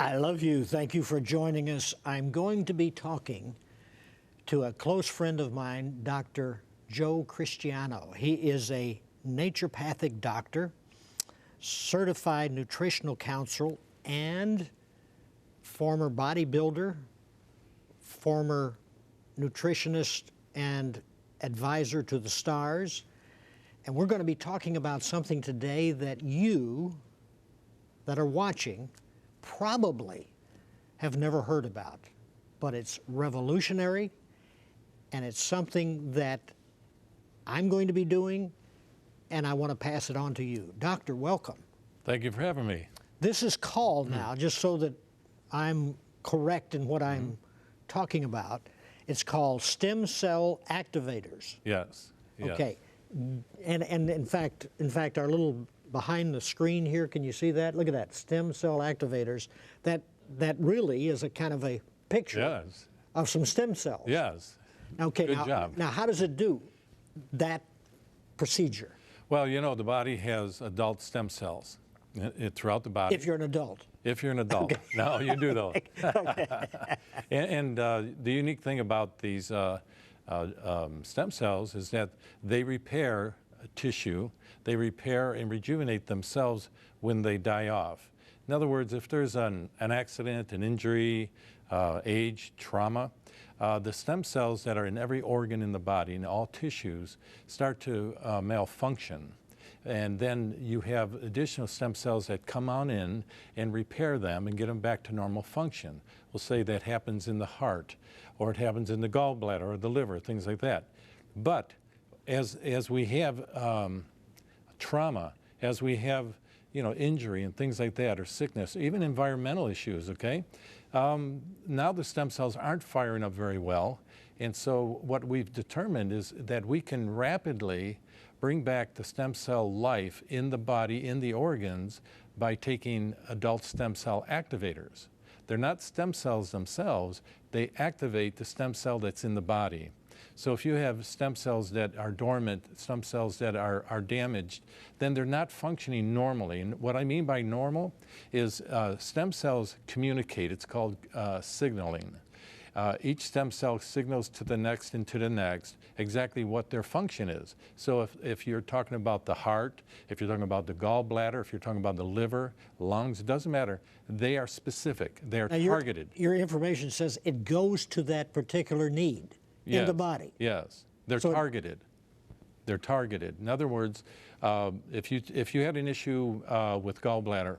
I love you. Thank you for joining us. I'm going to be talking to a close friend of mine, Dr. Joe Christiano. He is a naturopathic doctor, certified nutritional counselor, and former bodybuilder, former nutritionist and advisor to the stars. And we're going to be talking about something today that you that are watching probably have never heard about, but it's revolutionary, and it's something that I'm going to be doing, and I want to pass it on to you. Doctor, welcome. Thank you for having me. This is called now, just so that I'm correct in what I'm talking about, it's called stem cell activators. Yes. Yes. Okay. And in fact, our little behind the screen here, can you see that? Look at that, stem cell activators. That really is a kind of a picture of some stem cells. Yes. Okay. Good job. Now, how does it do that procedure? Well, you know, the body has adult stem cells throughout the body. If you're an adult. If you're an adult. Okay. No, you do those. Okay. and the unique thing about these stem cells is that they repair tissue, they repair and rejuvenate themselves when they die off. In other words, if there's an accident, an injury, age, trauma, the stem cells that are in every organ in the body, in all tissues, start to malfunction. And then you have additional stem cells that come on in and repair them and get them back to normal function. We'll say that happens in the heart, or it happens in the gallbladder or the liver, things like that. But as we have trauma, as we have injury and things like that, or sickness, even environmental issues, okay? Now the stem cells aren't firing up very well, and so what we've determined is that we can rapidly bring back the stem cell life in the body, in the organs, by taking adult stem cell activators. They're not stem cells themselves, they activate the stem cell that's in the body. So if you have stem cells that are dormant, stem cells that are damaged, then they're not functioning normally. And what I mean by normal is stem cells communicate. It's called signaling. Each stem cell signals to the next and to the next exactly what their function is. So if you're talking about the heart, if you're talking about the gallbladder, if you're talking about the liver, lungs, it doesn't matter. They are specific. They are targeted. Your information says it goes to that particular need. Yes. In the body. Yes, they're targeted. They're targeted. In other words, if you had an issue with gallbladder,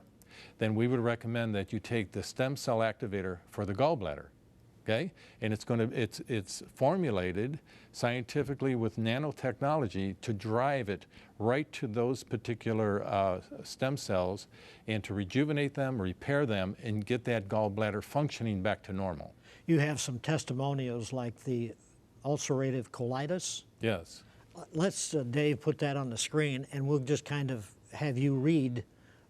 then we would recommend that you take the stem cell activator for the gallbladder, okay? And it's formulated scientifically with nanotechnology to drive it right to those particular stem cells and to rejuvenate them, repair them, and get that gallbladder functioning back to normal. You have some testimonials like the ulcerative colitis. Yes. Let's, Dave, put that on the screen, and we'll just kind of have you read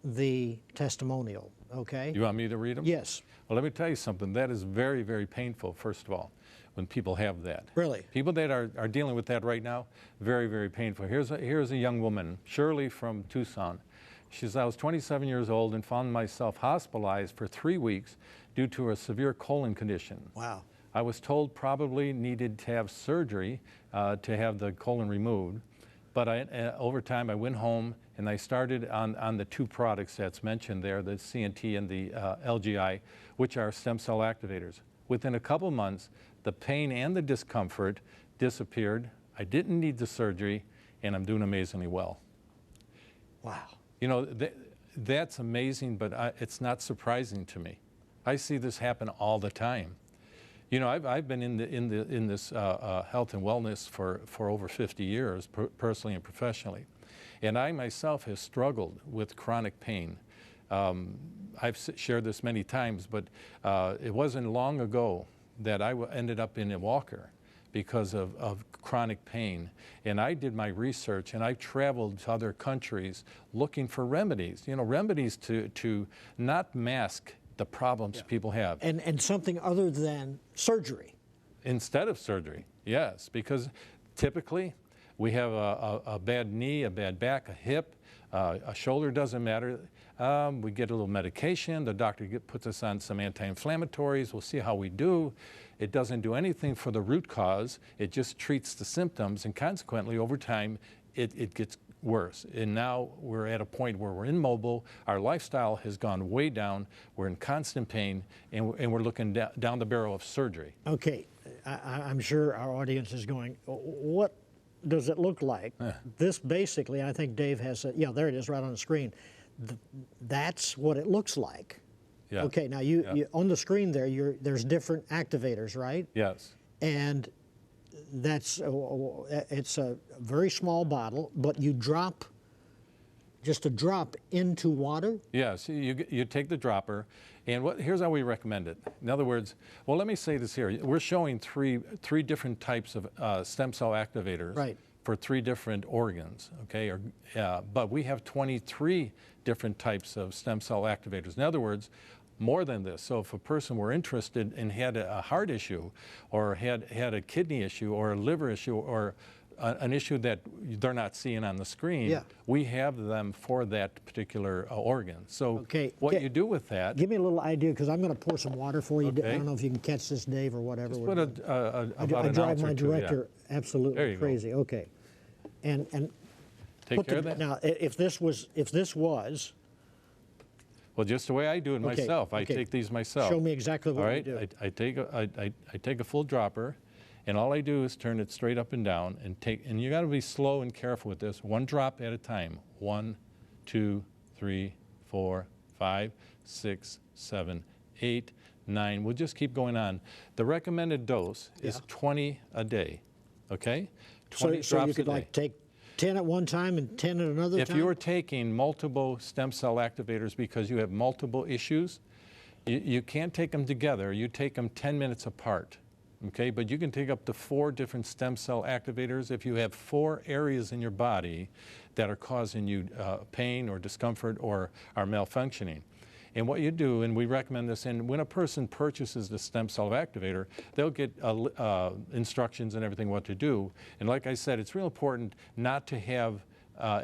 the testimonial, okay? You want me to read them? Yes. Well, let me tell you something. That is very, very painful, first of all, when people have that. Really? People that are dealing with that right now, very, very painful. Here's a young woman, Shirley from Tucson. She says, I was 27 years old and found myself hospitalized for 3 weeks due to a severe colon condition. Wow. I was told probably needed to have surgery to have the colon removed, but over time I went home and I started on the two products that's mentioned there, the CNT and the LGI, which are stem cell activators. Within a couple months, the pain and the discomfort disappeared. I didn't need the surgery, and I'm doing amazingly well. Wow. You know, that's amazing, but it's not surprising to me. I see this happen all the time. You know, I've been in this health and wellness for over 50 years, personally and professionally, and I myself have struggled with chronic pain. I've shared this many times, but it wasn't long ago that I ended up in a walker because of chronic pain. And I did my research, and I traveled to other countries looking for remedies. You know, remedies to not mask the problems people have. And something other than surgery. Instead of surgery, yes, because typically we have a bad knee, a bad back, a hip, a shoulder, doesn't matter. We get a little medication. The doctor puts us on some anti-inflammatories. We'll see how we do. It doesn't do anything for the root cause. It just treats the symptoms, and consequently, over time, it gets worse. And now we're at a point where we're immobile. Our lifestyle has gone way down. We're in constant pain, and we're looking down the barrel of surgery. Okay, I'm sure our audience is going, what does it look like? This basically, I think Dave has, yeah, there it is right on the screen. That's what it looks like. Yeah. Okay, now you on the screen there, there's different activators, right? Yes. And it's a very small bottle, but you drop just a drop into water? Yes, you take the dropper, and here's how we recommend it. In other words, well, let me say this here. We're showing three different types of stem cell activators. Right. For 3 different organs, okay? But we have 23 different types of stem cell activators. In other words, more than this. So if a person were interested and had a heart issue, or had a kidney issue, or a liver issue, or an issue that they're not seeing on the screen, we have them for that particular organ. So what you do with that... Give me a little idea, because I'm going to pour some water for you. I don't know if you can catch this, Dave, or whatever. Just put about I an ounce drive or my two, director absolutely crazy. Go. Okay. And take care of that. Now, if this was... Well, just the way I do it myself. I take these myself. Show me exactly what you do. I take a full dropper, and all I do is turn it straight up and down, and you got to be slow and careful with this. 1 drop at a time. 1, 2, 3, 4, 5, 6, 7, 8, 9. We'll just keep going on. The recommended dose is 20 a day. Okay? 20 drops so you could a day. like take 10 at one time and 10 at another time? If you're taking multiple stem cell activators because you have multiple issues, you can't take them together. You take them 10 minutes apart. Okay, but you can take up to 4 different stem cell activators if you have 4 areas in your body that are causing you pain or discomfort or are malfunctioning. And what you do, and we recommend this, and when a person purchases the stem cell activator, they'll get instructions and everything what to do. And like I said, it's real important not to have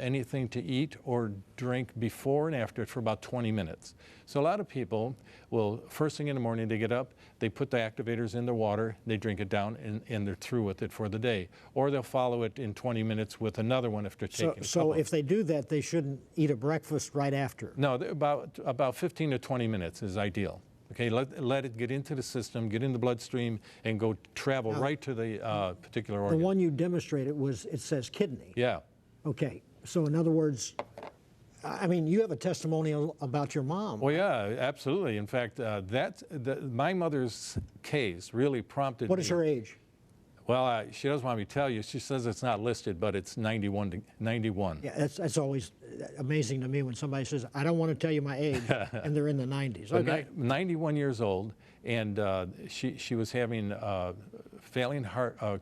anything to eat or drink before and after it for about 20 minutes. So a lot of people will, first thing in the morning, they get up, they put the activators in the water, they drink it down, and they're through with it for the day. Or they'll follow it in 20 minutes with another one if they're taking a couple. So if they do that, they shouldn't eat a breakfast right after? No, about 15 to 20 minutes is ideal. Okay, let it get into the system, get in the bloodstream, and go travel right to the particular organ. The one you demonstrated it says kidney. Yeah. Okay, so in other words, I mean, you have a testimonial about your mom. Well, yeah, absolutely. In fact, my mother's case really prompted me. What is her age? Well, she doesn't want me to tell you. She says it's not listed, but it's 91. Yeah, that's always amazing to me when somebody says, I don't want to tell you my age, and they're in the 90s. Okay. 91 years old, and she was having failing heart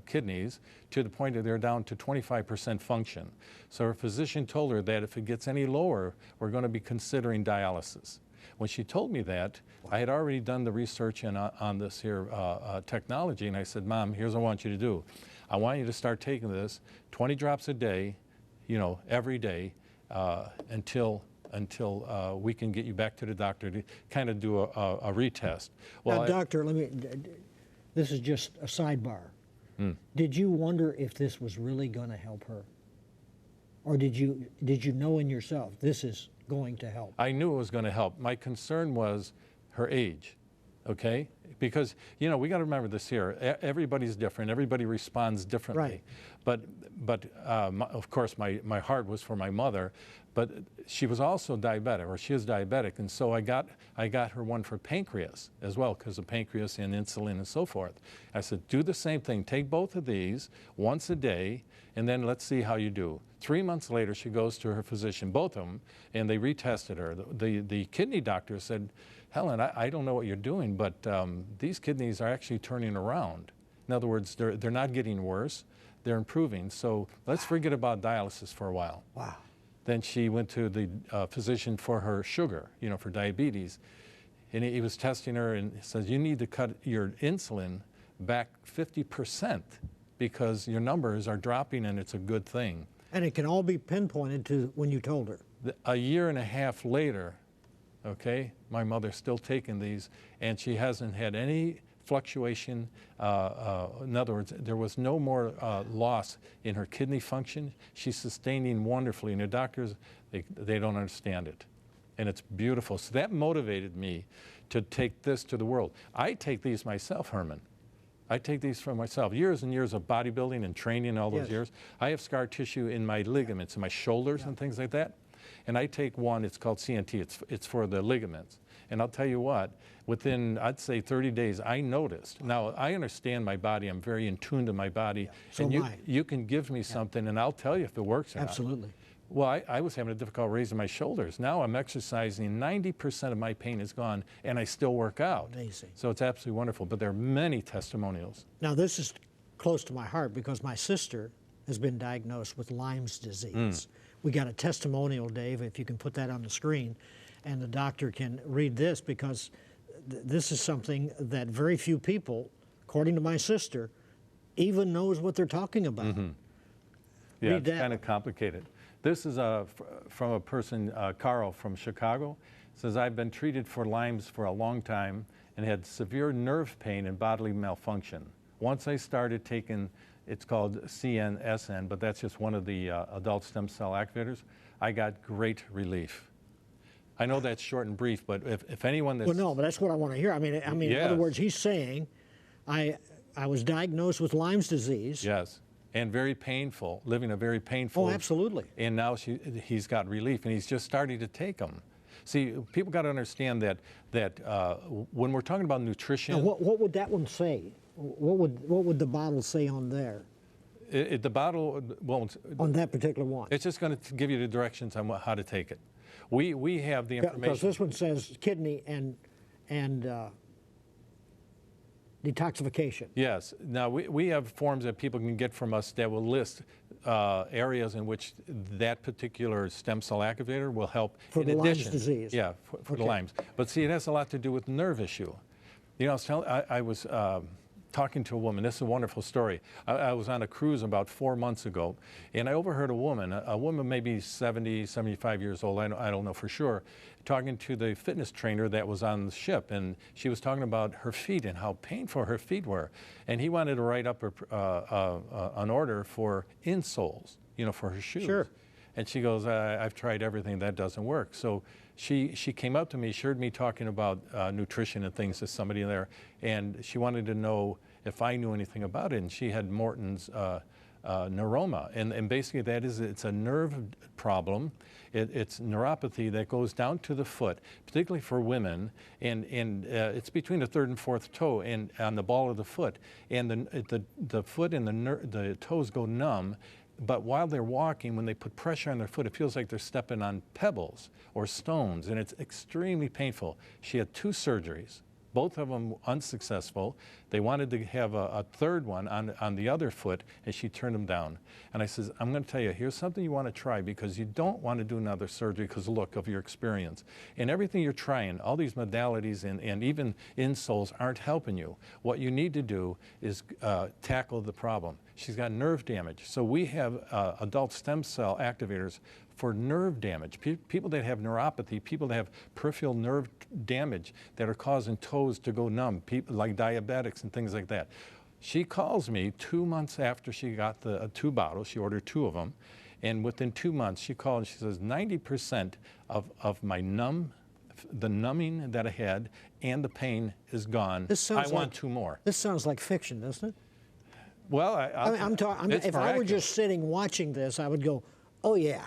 kidneys to the point that they're down to 25% function. So her physician told her that if it gets any lower, we're going to be considering dialysis. When she told me that, I had already done the research on this here technology, and I said, Mom, here's what I want you to do. I want you to start taking this 20 drops a day, every day until we can get you back to the doctor to kind of do a retest. Well, now, doctor, this is just a sidebar. Did you wonder if this was really going to help her? Or did you know in yourself, this is going to help? I knew it was going to help. My concern was her age, okay? Because, we got to remember this here. Everybody's different. Everybody responds differently. Right. But of course, my heart was for my mother, but she was also diabetic, or she is diabetic, and so I got her one for pancreas as well, because of pancreas and insulin and so forth. I said, do the same thing. Take both of these once a day, and then let's see how you do. 3 months later, she goes to her physician, both of them, and they retested her. The kidney doctor said, Helen, I don't know what you're doing, but these kidneys are actually turning around. In other words, they're not getting worse, they're improving. So let's forget about dialysis for a while. Wow. Then she went to the physician for her sugar, for diabetes. And he was testing her and says, you need to cut your insulin back 50% because your numbers are dropping and it's a good thing. And it can all be pinpointed to when you told her. A year and a half later, okay, my mother's still taking these, and she hasn't had any fluctuation. In other words, there was no more loss in her kidney function. She's sustaining wonderfully, and the doctors, they don't understand it. And it's beautiful. So that motivated me to take this to the world. I take these myself, Herman. I take these for myself. Years and years of bodybuilding and training all those years. I have scar tissue in my ligaments, in my shoulders and things like that. And I take one, it's called CNT, it's for the ligaments. And I'll tell you what, within, I'd say 30 days, I noticed. Now, I understand my body. I'm very in tune to my body. So and you can give me something, and I'll tell you if it works or not. Absolutely. Well, I was having a difficult raising my shoulders. Now I'm exercising, 90% of my pain is gone, and I still work out. Amazing. So it's absolutely wonderful, but there are many testimonials. Now, this is close to my heart because my sister has been diagnosed with Lyme's disease. We got a testimonial, Dave, if you can put that on the screen, and the doctor can read this, because this is something that very few people, according to my sister, even knows what they're talking about. Yeah, it's kind of complicated. This is from a person, Carl from Chicago. Says, I've been treated for Lyme's for a long time and had severe nerve pain and bodily malfunction. Once I started taking, it's called CNSN, but that's just one of the adult stem cell activators, I got great relief. I know that's short and brief, but if anyone that's... Well, no, but that's what I want to hear. I mean, Yes. In other words, he's saying, I was diagnosed with Lyme's disease. Yes. And very painful, living a very painful... Oh, absolutely. And now he's got relief, and he's just starting to take them. See, people got to understand that when we're talking about nutrition... Now, what would that one say? What would the bottle say on there? The bottle won't... On that particular one? It's just going to give you the directions on how to take it. We have the information... Because this one says kidney and detoxification. Yes. Now, we have forms that people can get from us that will list areas in which that particular stem cell activator will help. For the Lyme's disease. Yeah, for the Lyme's. But see, it has a lot to do with nerve issue. You know, I was talking to a woman. This is a wonderful story. I was on a cruise about 4 months ago, and I overheard a woman maybe 70, 75 years old, I don't know for sure, talking to the fitness trainer that was on the ship, and she was talking about her feet and how painful her feet were. And he wanted to write up an order for insoles, you know, for her shoes. Sure. And she goes, I've tried everything, that doesn't work. So she came up to me, she heard me talking about nutrition and things to somebody there, and she wanted to know if I knew anything about it, and she had Morton's neuroma. And basically that is, it's a nerve problem. It's neuropathy that goes down to the foot, particularly for women, and it's between the third and fourth toe and on the ball of the foot. And the foot and the toes go numb. But while they're walking, when they put pressure on their foot, it feels like they're stepping on pebbles or stones, and it's extremely painful. She had 2 surgeries, both of them unsuccessful. They wanted to have a third one on the other foot, and she turned them down. And I says, I'm going to tell you, here's something you want to try, because you don't want to do another surgery because, look, of your experience. And everything you're trying, all these modalities and even insoles aren't helping you. What you need to do is tackle the problem. She's got nerve damage. So we have adult stem cell activators for nerve damage. People that have neuropathy, people that have peripheral nerve damage that are causing toes to go numb, people like diabetics and things like that. She calls me 2 months after she got the 2 bottles. She ordered 2 of them. And within 2 months, she called and she says, 90% of my the numbing that I had and the pain is gone. I want 2 more. This sounds like fiction, doesn't it? Well, if I were just sitting watching this, I would go, oh yeah.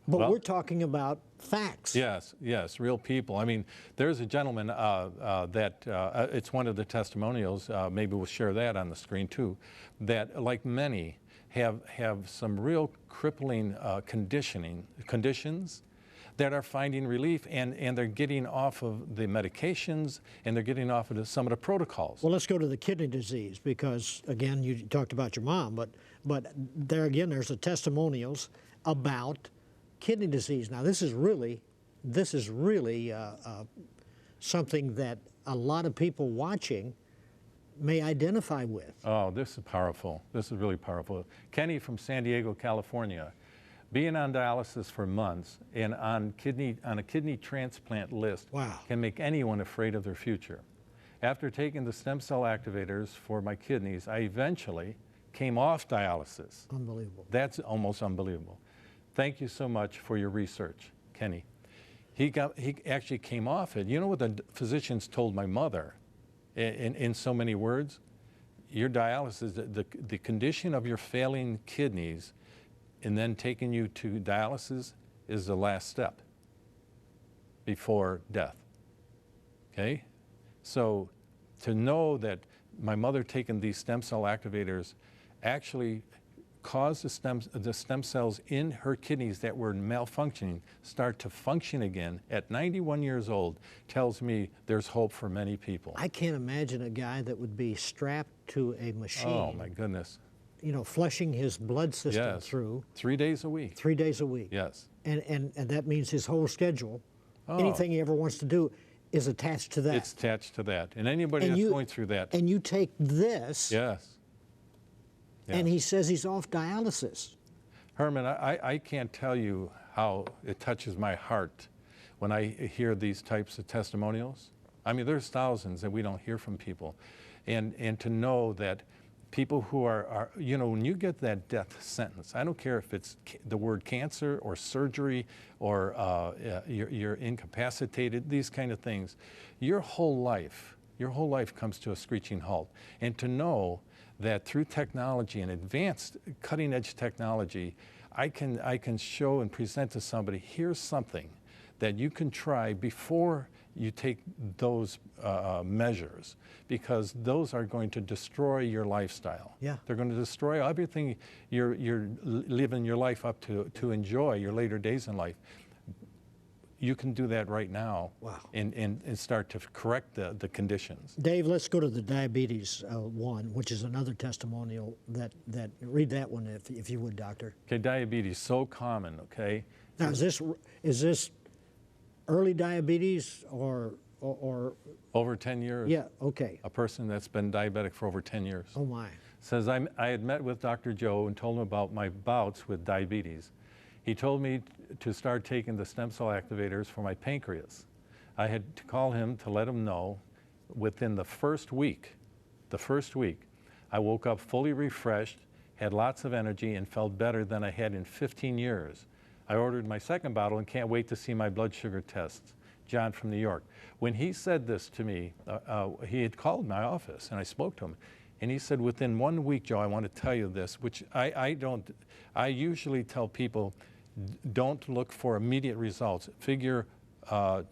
But we're talking about facts. Yes, yes, real people. I mean, there's a gentleman it's one of the testimonials, maybe we'll share that on the screen too, that like many have some real crippling conditions that are finding relief, and they're getting off of the medications, and they're getting off of some of the protocols. Well, let's go to the kidney disease, because again, you talked about your mom, but there again, there's the testimonials about kidney disease. Now, this is really something that a lot of people watching may identify with. Oh, this is powerful. This is really powerful. Kenny from San Diego, California. Being on dialysis for months and on a kidney transplant list Wow. can make anyone afraid of their future. After taking the stem cell activators for my kidneys, I eventually came off dialysis. Unbelievable. That's almost unbelievable. Thank you so much for your research, Kenny. He actually came off it. You know what the physicians told my mother in so many words? Your dialysis, the condition of your failing kidneys and then taking you to dialysis is the last step before death, okay? So to know that my mother taking these stem cell activators actually caused the stem cells in her kidneys that were malfunctioning start to function again at 91 years old tells me there's hope for many people. I can't imagine a guy that would be strapped to a machine. Oh my goodness. You know, flushing his blood system through. 3 days a week. 3 days a week. Yes. And that means his whole schedule, Oh. anything he ever wants to do, is attached to that. It's attached to that. And anybody that's going through that. And you take this, Yes. and he says he's off dialysis. Herman, I can't tell you how it touches my heart when I hear these types of testimonials. I mean, there's thousands that we don't hear from people. And to know that people who are, you know, when you get that death sentence, I don't care if it's the word cancer or surgery or you're incapacitated, these kind of things, your whole life comes to a screeching halt. And to know that through technology and advanced cutting edge technology, I can show and present to somebody, here's something that you can try before you take those measures, because those are going to destroy your lifestyle. Yeah. They're going to destroy everything you're living your life up to enjoy your later days in life. You can do that right now. Wow. and start to correct the conditions. Dave, let's go to the diabetes one, which is another testimonial that read that one if you would, doctor. Okay, diabetes, so common, okay? Now, is this early diabetes or over 10 years? Yeah, okay. A person that's been diabetic for over 10 years. Oh my. Says I had met with Dr. Joe and told him about my bouts with diabetes. He told me to start taking the stem cell activators for my pancreas. I had to call him to let him know within the first week, I woke up fully refreshed, had lots of energy, and felt better than I had in 15 years. I ordered my second bottle and can't wait to see my blood sugar tests. John from New York. When he said this to me, he had called my office and I spoke to him. And he said, within 1 week, Joe, I want to tell you this, which I usually tell people, don't look for immediate results. Figure 2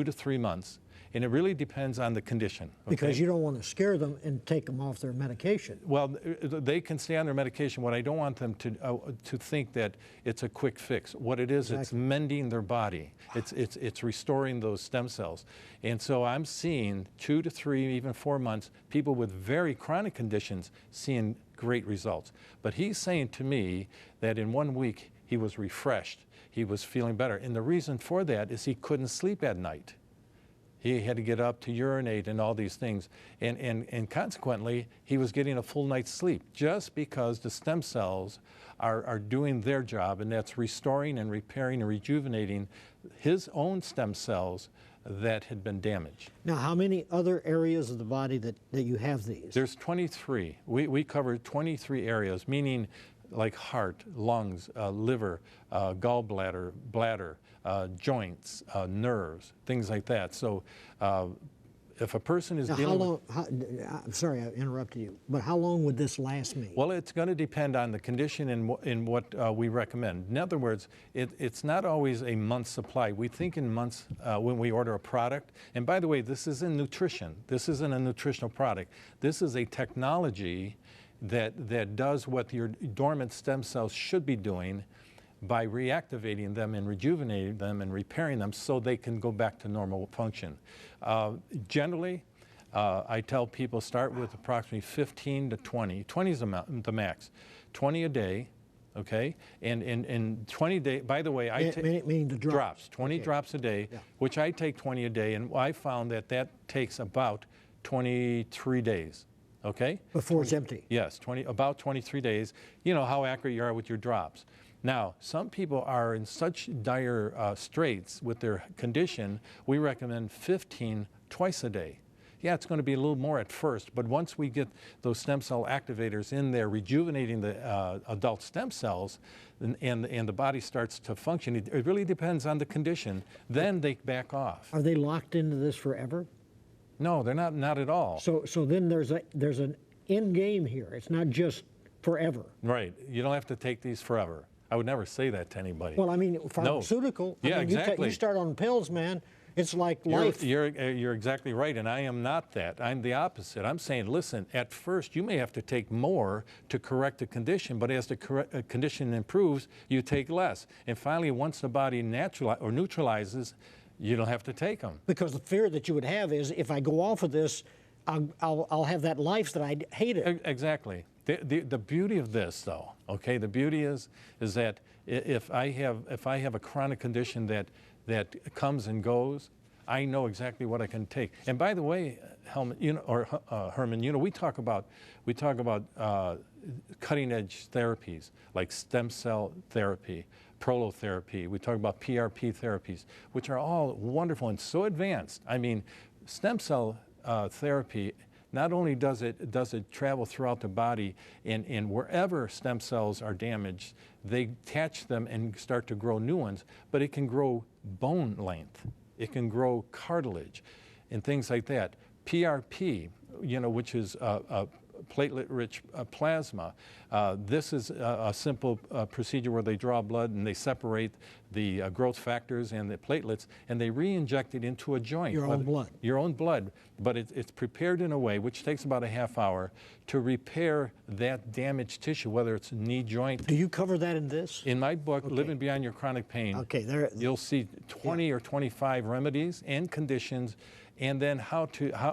to 3 months. And it really depends on the condition. Okay? Because you don't want to scare them and take them off their medication. Well, they can stay on their medication. What I don't want them to think that it's a quick fix. What it is, It's mending their body. It's restoring those stem cells. And so I'm seeing 2 to 3, even 4 months, people with very chronic conditions seeing great results. But he's saying to me that in 1 week, he was refreshed. He was feeling better. And the reason for that is he couldn't sleep at night. He had to get up to urinate and all these things. And consequently, he was getting a full night's sleep just because the stem cells are doing their job, and that's restoring and repairing and rejuvenating his own stem cells that had been damaged. Now, how many other areas of the body that you have these? There's 23. We cover 23 areas, meaning like heart, lungs, liver, gallbladder, bladder, joints, nerves, things like that. So if a person is dealing I'm sorry I interrupted you, but how long would this last me? Well, it's going to depend on the condition and what we recommend. In other words, it's not always a month's supply. We think in months when we order a product. And by the way, this isn't nutrition. This isn't a nutritional product. This is a technology that does what your dormant stem cells should be doing by reactivating them and rejuvenating them and repairing them so they can go back to normal function. Generally, I tell people start with approximately 15 to 20. 20 is the max. 20 a day, okay? And 20 days, by the way, I take meaning the drops. 20 drops a day, which I take 20 a day, and I found that takes about 23 days. Okay? Before it's empty. Yes, about 23 days. You know how accurate you are with your drops. Now, some people are in such dire straits with their condition, we recommend 15 twice a day. Yeah, it's going to be a little more at first, but once we get those stem cell activators in there, rejuvenating the adult stem cells, and the body starts to function, it really depends on the condition, then they back off. Are they locked into this forever? No, they're not at all. So then there's an end game here. It's not just forever. Right. You don't have to take these forever. I would never say that to anybody. Well, I mean, pharmaceutical. No. Yeah, I mean, exactly. You start on pills, man. It's like life. You're exactly right, and I am not that. I'm the opposite. I'm saying, listen, at first you may have to take more to correct a condition, but as the condition improves, you take less. And finally, once the body neutralizes, you don't have to take them. Because the fear that you would have is, if I go off of this, I'll have that life that I hated. Exactly. The beauty of this, though, okay, the beauty is that if I have a chronic condition that comes and goes, I know exactly what I can take. And by the way, Herman, we talk about cutting edge therapies like stem cell therapy, prolotherapy. We talk about PRP therapies, which are all wonderful and so advanced. I mean, stem cell therapy, not only does it travel throughout the body, and wherever stem cells are damaged, they attach them and start to grow new ones, but it can grow bone length. It can grow cartilage and things like that. PRP, which is platelet-rich plasma. This is a simple procedure where they draw blood and they separate the growth factors and the platelets, and they re-inject it into a joint. Your own blood. Your own blood, but it's prepared in a way which takes about a half hour to repair that damaged tissue, whether it's knee joint. Do you cover that in this? In my book, Living Beyond Your Chronic Pain, you'll see 20 or 25 remedies and conditions, and then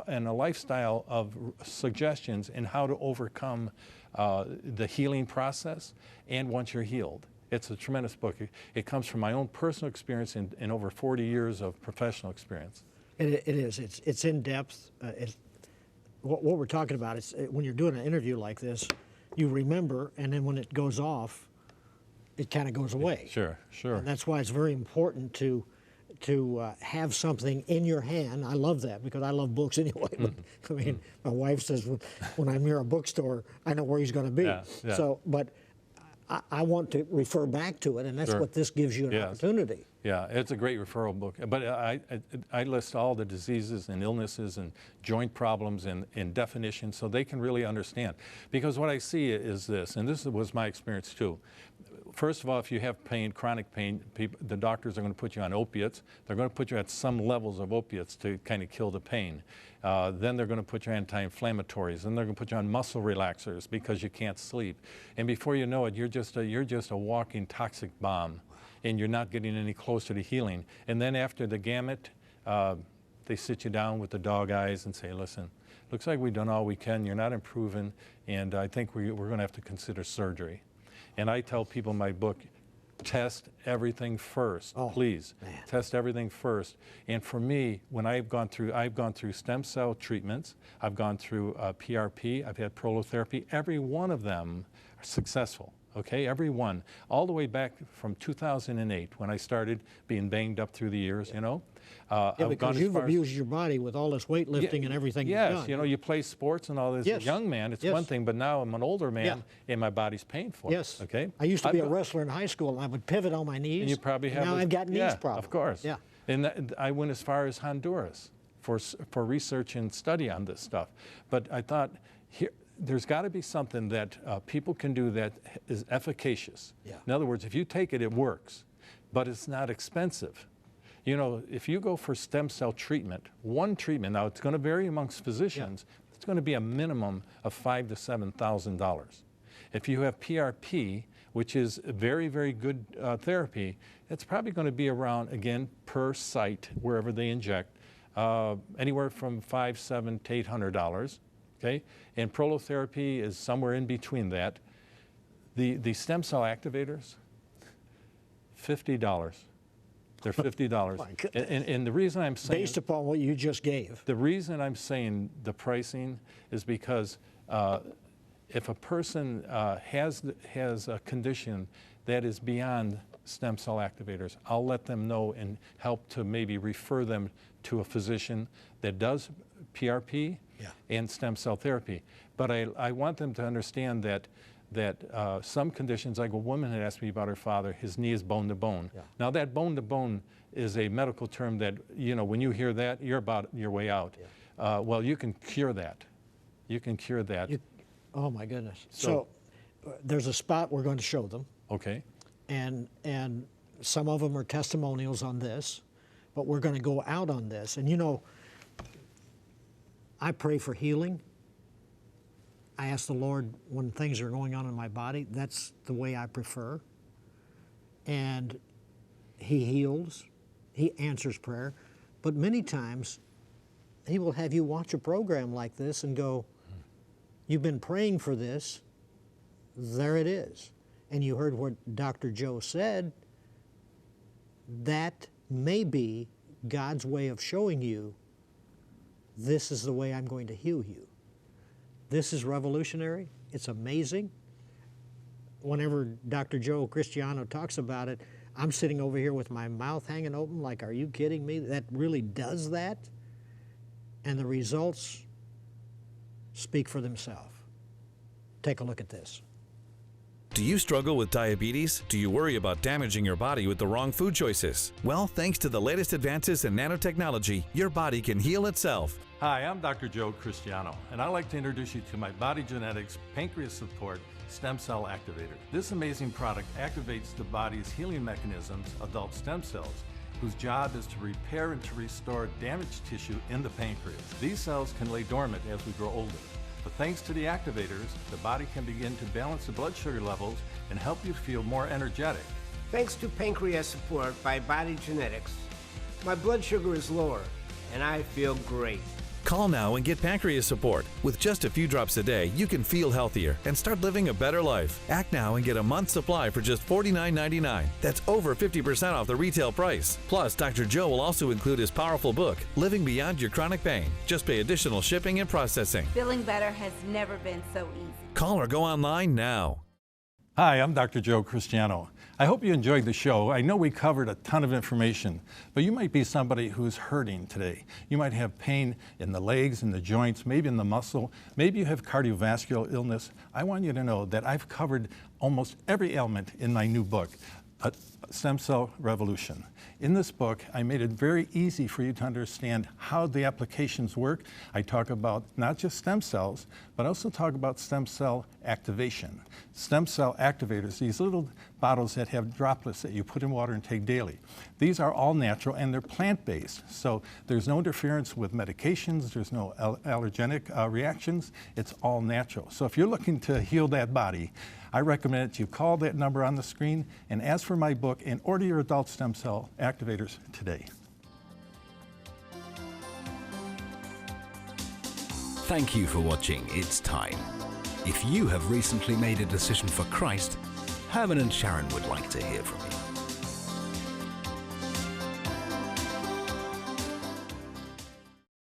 and a lifestyle of suggestions and how to overcome the healing process, and once you're healed. It's a tremendous book. It comes from my own personal experience and over 40 years of professional experience. It is. It's in depth. What we're talking about is when you're doing an interview like this, you remember, and then when it goes off, it kind of goes away. Sure. And that's why it's very important to have something in your hand. I love that because I love books anyway. But, I mean, my wife says when I'm near a bookstore, I know where he's going to be. Yeah. So, but I want to refer back to it, and that's what this gives you an opportunity. Yeah, it's a great referral book. But I list all the diseases and illnesses and joint problems and definitions so they can really understand. Because what I see is this, and this was my experience too. First of all, if you have pain, chronic pain, the doctors are going to put you on opiates. They're going to put you at some levels of opiates to kind of kill the pain. Then they're going to put you on anti-inflammatories. Then they're going to put you on muscle relaxers because you can't sleep. And before you know it, you're just a walking toxic bomb, and you're not getting any closer to healing. And then after the gamut, they sit you down with the dog eyes and say, listen, looks like we've done all we can. You're not improving, and I think we're going to have to consider surgery. And I tell people in my book, test everything first, please. Man. Test everything first. And for me, when I've gone through stem cell treatments, I've gone through PRP, I've had prolotherapy. Every one of them are successful. Okay, every one, all the way back from 2008 when I started being banged up through the years, because you've abused your body with all this weightlifting and everything you've done. Yes, you play sports and all this. As a young man, it's one thing, but now I'm an older man and my body's painful. Yes. Okay. I used to be a wrestler in high school, and I would pivot on my knees. And you probably have. Now I've got knees problems. Of course. Yeah. And I went as far as Honduras for research and study on this stuff. But I thought there's got to be something that people can do that is efficacious. Yeah. In other words, if you take it, it works, but it's not expensive. If you go for stem cell treatment, one treatment, now it's going to vary amongst physicians, it's going to be a minimum of $5,000 to $7,000. If you have PRP, which is a very, very good therapy, it's probably going to be around, again, per site, wherever they inject, anywhere from $500, $700 to $800. Okay, and prolotherapy is somewhere in between that. The stem cell activators, $50. They're $50. My goodness. And the reason I'm saying, based upon what you just gave, the reason I'm saying the pricing is because if a person has a condition that is beyond stem cell activators, I'll let them know and help to maybe refer them to a physician that does PRP and stem cell therapy. But I want them to understand that some conditions, like a woman had asked me about her father, his knee is bone to bone. Yeah. Now that bone to bone is a medical term that, you know, when you hear that, you're about your way out. Yeah. Well, you can cure that. You can cure that. Oh my goodness. So there's a spot we're going to show them. Okay. And some of them are testimonials on this, but we're going to go out on this. And you know, I pray for healing. I ask the Lord when things are going on in my body, that's the way I prefer. And He heals, He answers prayer. But many times, He will have you watch a program like this and go, you've been praying for this, there it is. And you heard what Dr. Joe said, that may be God's way of showing you, this is the way I'm going to heal you. This is revolutionary. It's amazing. Whenever Dr. Joe Christiano talks about it, I'm sitting over here with my mouth hanging open like, are you kidding me? That really does that? And the results speak for themselves. Take a look at this. Do you struggle with diabetes? Do you worry about damaging your body with the wrong food choices? Well, thanks to the latest advances in nanotechnology, your body can heal itself. Hi, I'm Dr. Joe Christiano, and I'd like to introduce you to my Body Genetics Pancreas Support Stem Cell Activator. This amazing product activates the body's healing mechanisms, adult stem cells, whose job is to repair and to restore damaged tissue in the pancreas. These cells can lay dormant as we grow older. But thanks to the activators, the body can begin to balance the blood sugar levels and help you feel more energetic. Thanks to Pancreas Support by Body Genetics, my blood sugar is lower and I feel great. Call now and get pancreas support. With just a few drops a day, you can feel healthier and start living a better life. Act now and get a month's supply for just $49.99. That's over 50% off the retail price. Plus, Dr. Joe will also include his powerful book, Living Beyond Your Chronic Pain. Just pay additional shipping and processing. Feeling better has never been so easy. Call or go online now. Hi, I'm Dr. Joe Christiano. I hope you enjoyed the show. I know we covered a ton of information, but you might be somebody who's hurting today. You might have pain in the legs, in the joints, maybe in the muscle. Maybe you have cardiovascular illness. I want you to know that I've covered almost every ailment in my new book, Stem Cell Revolution. In this book, I made it very easy for you to understand how the applications work. I talk about not just stem cells, but I also talk about stem cell activation. Stem cell activators, these little bottles that have droplets that you put in water and take daily. These are all natural and they're plant-based, so there's no interference with medications, there's no allergenic reactions, it's all natural. So if you're looking to heal that body, I recommend that you call that number on the screen and ask for my book and order your adult stem cell activators today. Thank you for watching It's Time. If you have recently made a decision for Christ, Herman and Sharron would like to hear from you.